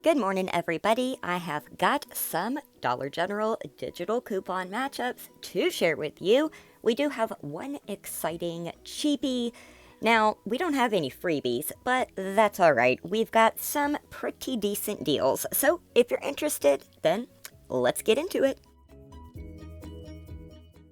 Good morning, everybody. I have got some Dollar General digital coupon matchups to share with you. We do have one exciting cheapie. Now, we don't have any freebies, but that's all right. We've got some pretty decent deals. So if you're interested, then let's get into it.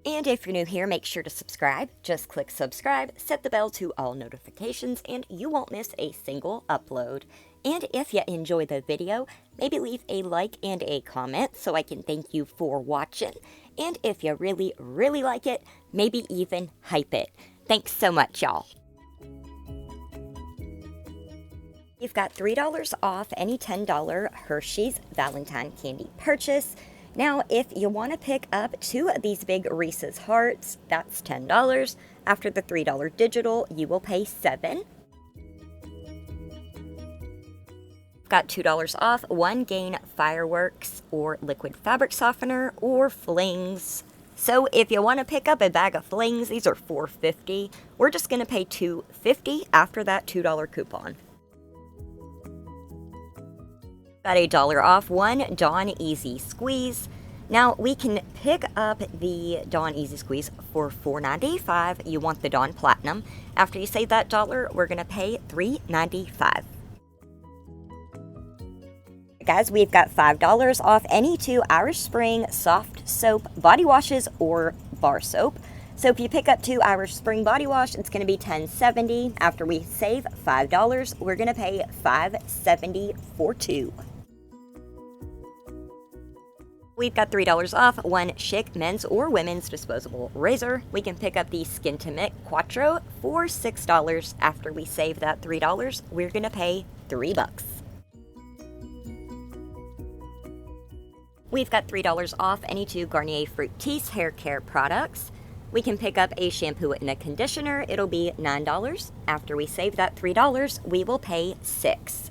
And if you're new here, make sure to subscribe. Just click subscribe, set the bell to all notifications, and you won't miss a single upload. And if you enjoy the video, maybe leave a like and a comment so I can thank you for watching. And if you really, really like it, maybe even hype it. Thanks so much, y'all. You've got $3 off any $10 Hershey's Valentine candy purchase. Now, if you want to pick up two of these big Reese's Hearts, that's $10. After the $3 digital, you will pay $7. Got $2 off one Gain Fireworks or liquid fabric softener or flings. So if you want to pick up a bag of flings, these are $4.50. We're just going to pay $2.50 after that $2 coupon. Got $1 off one Dawn Easy Squeeze. Now we can pick up the Dawn Easy Squeeze for $4.95. You want the Dawn Platinum. After you save that dollar, we're going to pay $3.95. Guys, we've got $5 off any two Irish Spring soft soap body washes or bar soap. So if you pick up two Irish Spring body wash, it's going to be $10.70. After we save $5, we're going to pay $5.70 for two. We've got $3 off one Schick men's or women's disposable razor. We can pick up the Skintimate Quattro for $6. After we save that $3, we're going to pay $3. We've got $3 off any two Garnier Fructis hair care products. We can pick up a shampoo and a conditioner. It'll be $9. After we save that $3, we will pay $6.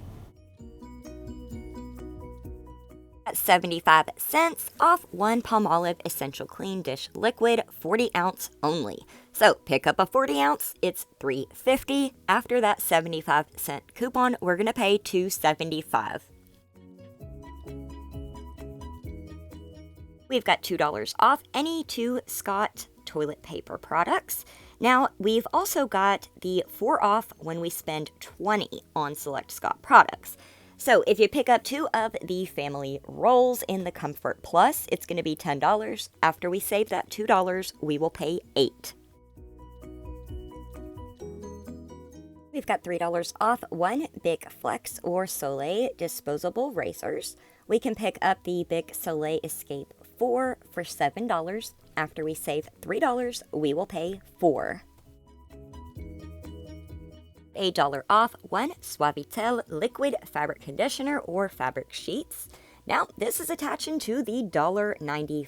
At 75 cents off one Palmolive Essential Clean Dish Liquid 40 ounce only. So pick up a 40 ounce, it's $3.50. After that 75-cent coupon, we're going to pay $2.75. We've got $2 off any two Scott toilet paper products. Now, we've also got the 4 off when we spend $20 on select Scott products. So if you pick up two of the family rolls in the Comfort Plus, it's going to be $10. After we save that $2, we will pay $8. We've got $3 off one Bic Flex or Soleil disposable razors. We can pick up the Bic Soleil Escape 4 for $7. After we save $3, we will pay $4. $1 off one Suavitel liquid fabric conditioner or fabric sheets. Now, this is attaching to the $1.95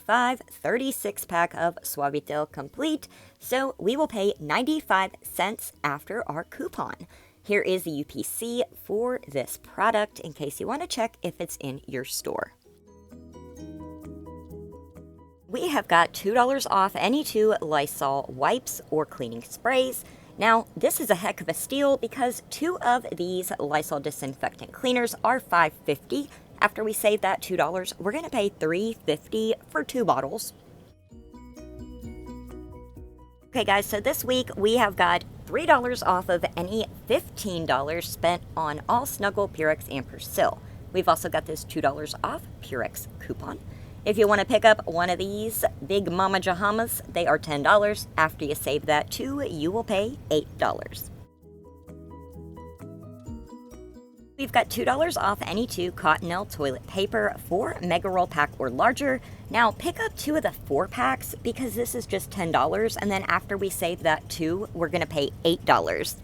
36-pack of Suavitel Complete, so we will pay 95 cents after our coupon. Here is the UPC for this product in case you want to check if it's in your store. We have got $2 off any two Lysol wipes or cleaning sprays. Now, this is a heck of a steal because two of these Lysol disinfectant cleaners are $5.50. After we save that $2, we're going to pay $3.50 for two bottles. Okay, guys, so this week we have got $3 off of any $15 spent on all Snuggle, Purex, and Persil. We've also got this $2 off Purex coupon. If you want to pick up one of these Big Mama Jahamas, they are $10. After you save that too, you will pay $8. We've got $2 off any two Cottonelle toilet paper for Mega Roll pack or larger. Now pick up two of the 4-packs because this is just $10, and then after we save that too, we're going to pay $8.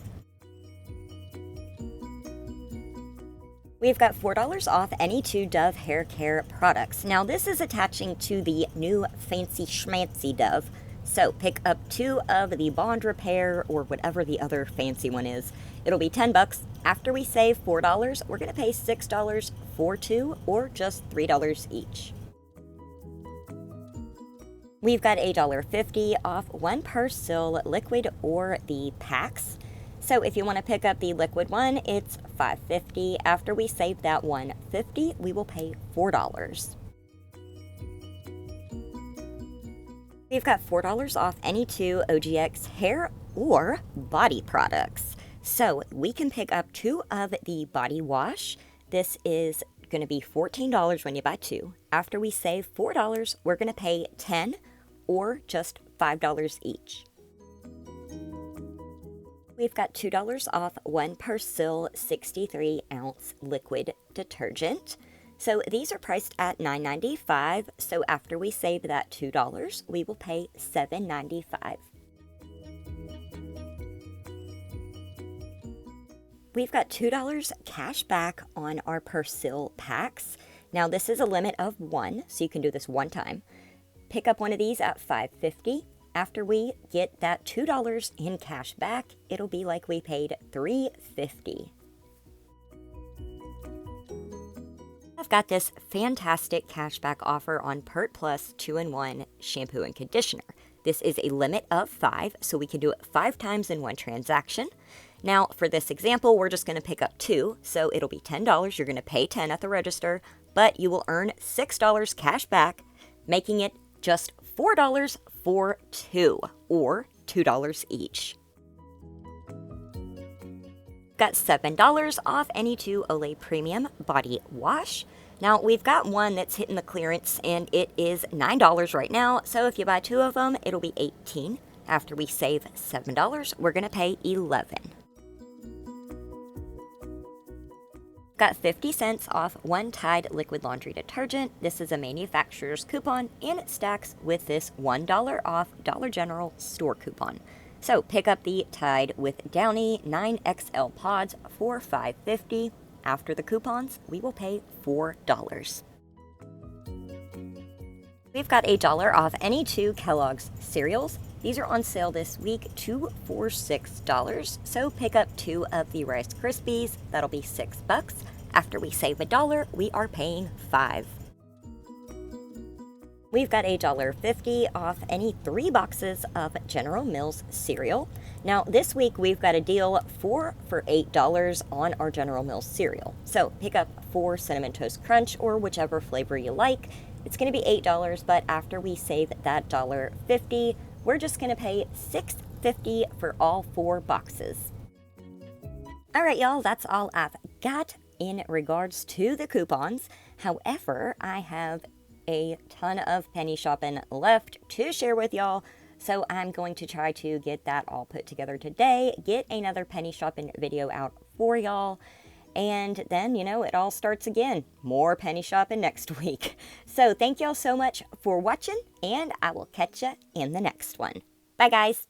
We've got $4 off any two Dove hair care products. Now this is attaching to the new Fancy Schmancy Dove. So pick up two of the Bond Repair or whatever the other fancy one is. It'll be $10. After we save $4, we're going to pay $6 for two or just $3 each. We've got $1.50 off one Persil liquid or the packs. So if you want to pick up the liquid one, it's $5.50. After we save that $1.50, we will pay $4. We've got $4 off any two OGX hair or body products. So we can pick up two of the body wash. This is going to be $14 when you buy two. After we save $4, we're going to pay $10 or just $5 each. We've got $2 off one Persil 63-ounce liquid detergent. So these are priced at $9.95. So after we save that $2, we will pay $7.95. We've got $2 cash back on our Persil packs. Now this is a limit of one, so you can do this one time. Pick up one of these at $5.50. After we get that $2 in cash back, it'll be like we paid $3.50. I've got this fantastic cashback offer on Pert Plus 2-in-1 shampoo and conditioner. This is a limit of 5, so we can do it 5 times in one transaction. Now, for this example, we're just going to pick up 2, so it'll be $10. You're going to pay $10 at the register, but you will earn $6 cash back, making it just $4 for 2, or $2 each. Got $7 off any two Olay Premium Body Wash. Now, we've got one that's hitting the clearance, and it is $9 right now, so if you buy 2 of them, it'll be $18. After we save $7, we're going to pay $11. Got 50 cents off one Tide liquid laundry detergent. This is a manufacturer's coupon, and it stacks with this $1 off Dollar General store coupon. So pick up the Tide with Downy 9XL pods for $5.50. After the coupons, we will pay $4. We've got $1 off any two Kellogg's cereals. These are on sale this week, 2 for $6. So pick up 2 of the Rice Krispies. That'll be $6. After we save $1, we are paying $5. We've got $1.50 off any 3 boxes of General Mills cereal. Now, this week we've got a deal 4 for $8 on our General Mills cereal. So pick up 4 Cinnamon Toast Crunch or whichever flavor you like. It's going to be $8, but after we save that $1.50, we're just going to pay $6.50 for all 4 boxes. All right, y'all, that's all I've got in regards to the coupons. However, I have a ton of penny shopping left to share with y'all, so I'm going to try to get that all put together today, get another penny shopping video out for y'all, and then, it all starts again. More penny shopping next week. So thank y'all so much for watching, and I will catch ya in the next one. Bye, guys.